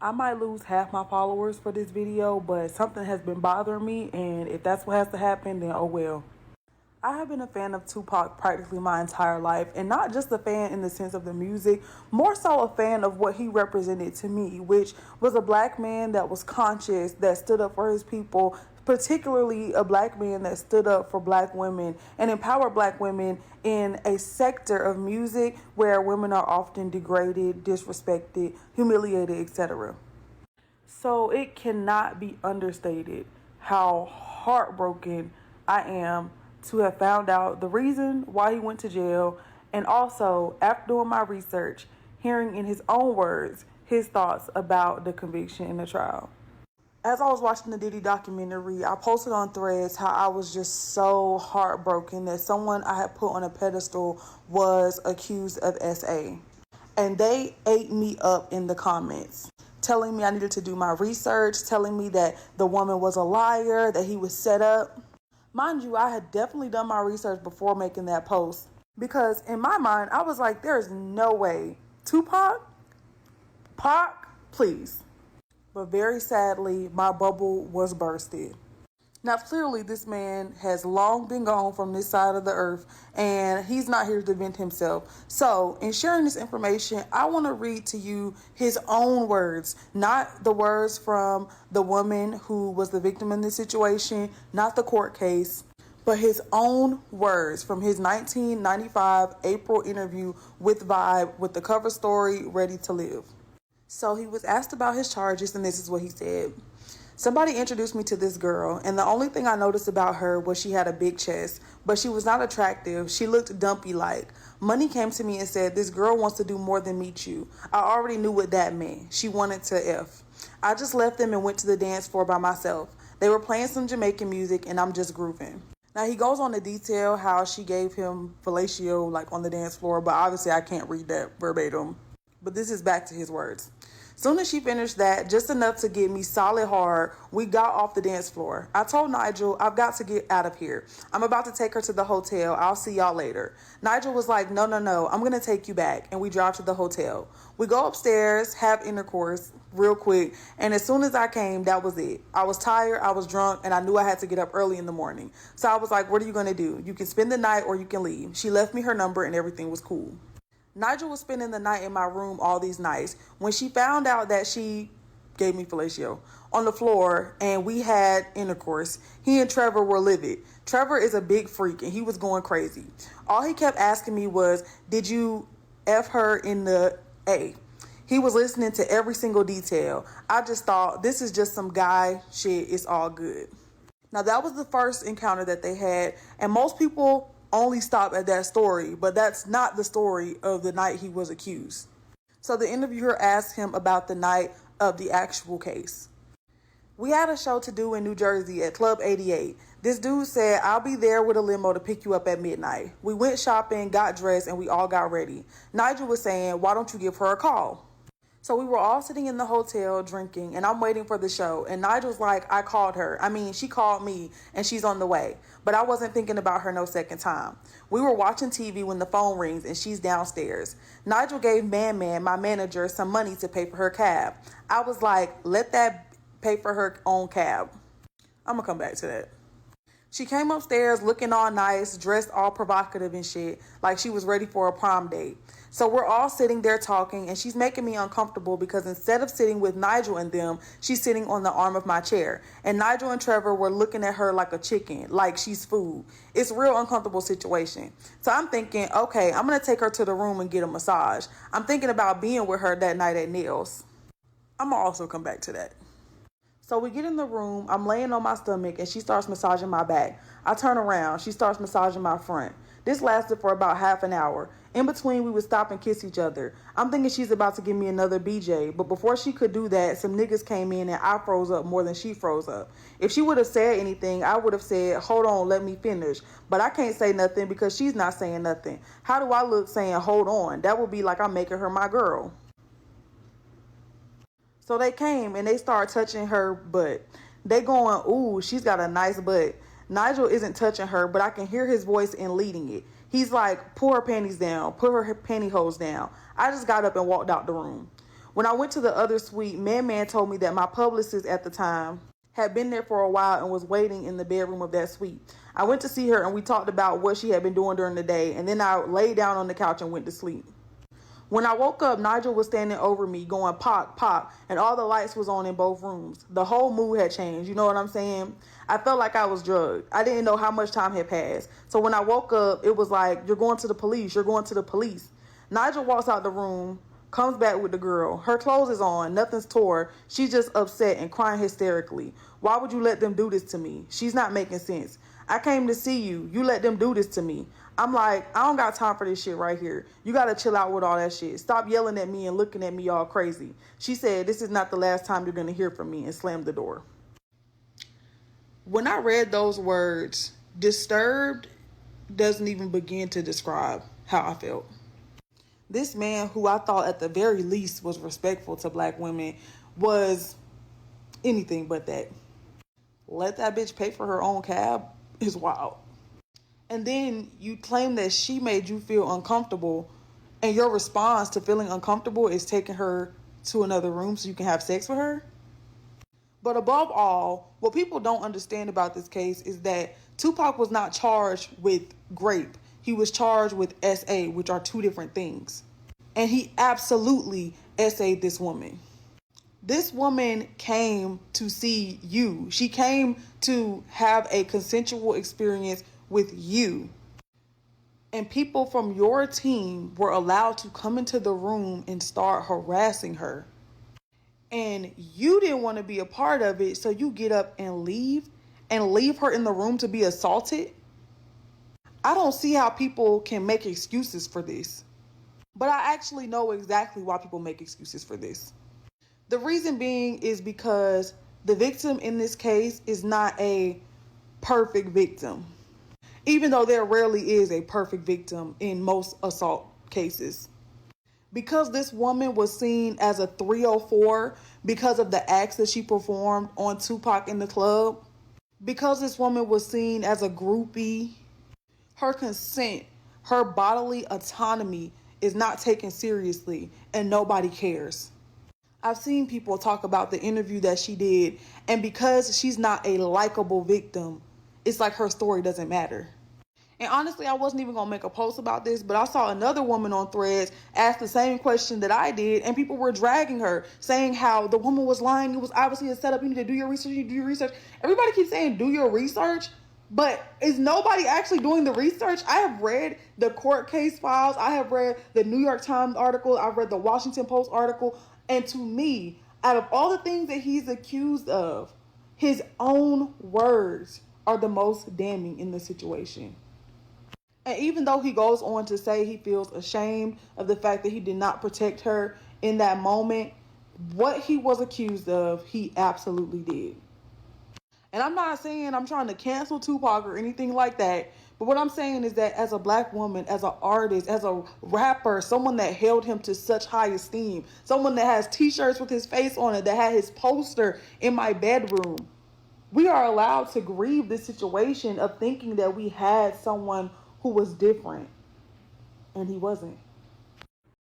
I might lose half my followers for this video, but something has been bothering me, and if that's what has to happen, then oh well. I have been a fan of Tupac practically my entire life, and not just a fan in the sense of the music, more so a fan of what he represented to me, which was a black man that was conscious, that stood up for his people, particularly a black man that stood up for black women and empowered black women in a sector of music where women are often degraded, disrespected, humiliated, etc. So it cannot be understated how heartbroken I am to have found out the reason why he went to jail, and also, after doing my research, hearing in his own words his thoughts about the conviction in the trial. As I was watching the Diddy documentary, I posted on Threads how I was just so heartbroken that someone I had put on a pedestal was accused of SA. And they ate me up in the comments, telling me I needed to do my research, telling me that the woman was a liar, that he was set up. Mind you, I had definitely done my research before making that post, because in my mind, I was like, there's no way. Tupac? Pac? Please. But very sadly, my bubble was bursted. Now, clearly, this man has long been gone from this side of the earth, and he's not here to defend himself. So, in sharing this information, I want to read to you his own words, not the words from the woman who was the victim in this situation, not the court case, but his own words from his 1995 April interview with Vibe with the cover story, Ready to Live. So, he was asked about his charges, and this is what he said. Somebody introduced me to this girl, and the only thing I noticed about her was she had a big chest, but she was not attractive. She looked dumpy-like. Money came to me and said, this girl wants to do more than meet you. I already knew what that meant. She wanted to F. I just left them and went to the dance floor by myself. They were playing some Jamaican music, and I'm just grooving. Now, he goes on to detail how she gave him fellatio, like on the dance floor, but obviously I can't read that verbatim. But this is back to his words. Soon as she finished that, just enough to get me solid hard, we got off the dance floor. I told Nigel, I've got to get out of here. I'm about to take her to the hotel. I'll see y'all later. Nigel was like, no, I'm going to take you back. And we drive to the hotel. We go upstairs, have intercourse real quick. And as soon as I came, that was it. I was tired, I was drunk, and I knew I had to get up early in the morning. So I was like, what are you going to do? You can spend the night or you can leave. She left me her number and everything was cool. Nigel was spending the night in my room all these nights. When she found out that she gave me fellatio on the floor and we had intercourse, he and Trevor were livid. Trevor is a big freak and he was going crazy. All he kept asking me was, did you F her in the A? He was listening to every single detail. I just thought, this is just some guy shit. It's all good. Now, that was the first encounter that they had, and most people only stop at that story, but that's not the story of the night he was accused. So the interviewer asked him about the night of the actual case. We had a show to do in New Jersey at Club 88. This dude said, I'll be there with a limo to pick you up at midnight. We went shopping, got dressed, and we all got ready. Nigel was saying, why don't you give her a call? So we were all sitting in the hotel drinking, and I'm waiting for the show. And Nigel's like, I called her. She called me, and she's on the way. But I wasn't thinking about her no second time. We were watching TV when the phone rings, and she's downstairs. Nigel gave Man, my manager, some money to pay for her cab. I was like, let that pay for her own cab. I'm going to come back to that. She came upstairs looking all nice, dressed all provocative and shit, like she was ready for a prom date. So we're all sitting there talking, and she's making me uncomfortable because instead of sitting with Nigel and them, she's sitting on the arm of my chair. And Nigel and Trevor were looking at her like a chicken, like she's food. It's a real uncomfortable situation. So I'm thinking, okay, I'm going to take her to the room and get a massage. I'm thinking about being with her that night at Neil's. I'm going to also come back to that. So we get in the room, I'm laying on my stomach, and she starts massaging my back. I turn around, she starts massaging my front. This lasted for about half an hour. In between, we would stop and kiss each other. I'm thinking she's about to give me another BJ, but before she could do that, some niggas came in and I froze up more than she froze up. If she would have said anything, I would have said, hold on, let me finish. But I can't say nothing because she's not saying nothing. How do I look saying, hold on? That would be like I'm making her my girl. So they came and they started touching her butt. They going, ooh, she's got a nice butt. Nigel isn't touching her, but I can hear his voice in leading it. He's like, pull her panties down, put her pantyhose down. I just got up and walked out the room. When I went to the other suite, Man told me that my publicist at the time had been there for a while and was waiting in the bedroom of that suite. I went to see her and we talked about what she had been doing during the day, and then I laid down on the couch and went to sleep. When I woke up, Nigel was standing over me going pop, pop, and all the lights was on in both rooms. The whole mood had changed, you know what I'm saying? I felt like I was drugged. I didn't know how much time had passed. So when I woke up, it was like, you're going to the police, you're going to the police. Nigel walks out the room, comes back with the girl. Her clothes is on, nothing's tore. She's just upset and crying hysterically. Why would you let them do this to me? She's not making sense. I came to see you. You let them do this to me. I'm like, I don't got time for this shit right here. You got to chill out with all that shit. Stop yelling at me and looking at me all crazy. She said, this is not the last time you're going to hear from me, and slammed the door. When I read those words, disturbed doesn't even begin to describe how I felt. This man, who I thought at the very least was respectful to black women, was anything but that. Let that bitch pay for her own cab is wild. And then you claim that she made you feel uncomfortable, and your response to feeling uncomfortable is taking her to another room so you can have sex with her? But above all, what people don't understand about this case is that Tupac was not charged with grape. He was charged with SA, which are two different things. And he absolutely SA'd this woman. This woman came to see you. She came to have a consensual experience with you. And people from your team were allowed to come into the room and start harassing her. And you didn't want to be a part of it, so you get up and leave her in the room to be assaulted. I don't see how people can make excuses for this. But I actually know exactly why people make excuses for this. The reason being is because the victim in this case is not a perfect victim. Even though there rarely is a perfect victim in most assault cases. Because this woman was seen as a 304 because of the acts that she performed on Tupac in the club. Because this woman was seen as a groupie, her consent, her bodily autonomy is not taken seriously, and nobody cares. I've seen people talk about the interview that she did, and because she's not a likable victim, it's like her story doesn't matter. And honestly, I wasn't even gonna make a post about this, but I saw another woman on Threads ask the same question that I did, and people were dragging her, saying how the woman was lying. It was obviously a setup. You need to do your research. You need to do your research. Everybody keeps saying do your research, but is nobody actually doing the research? I have read the court case files. I have read the New York Times article. I've read the Washington Post article. And to me, out of all the things that he's accused of, his own words are the most damning in the situation. And even though he goes on to say he feels ashamed of the fact that he did not protect her in that moment, what he was accused of, he absolutely did. And I'm not saying I'm trying to cancel Tupac or anything like that, but what I'm saying is that as a black woman, as an artist, as a rapper, someone that held him to such high esteem, someone that has t-shirts with his face on it, that had his poster in my bedroom, we are allowed to grieve this situation of thinking that we had someone who was different, and he wasn't.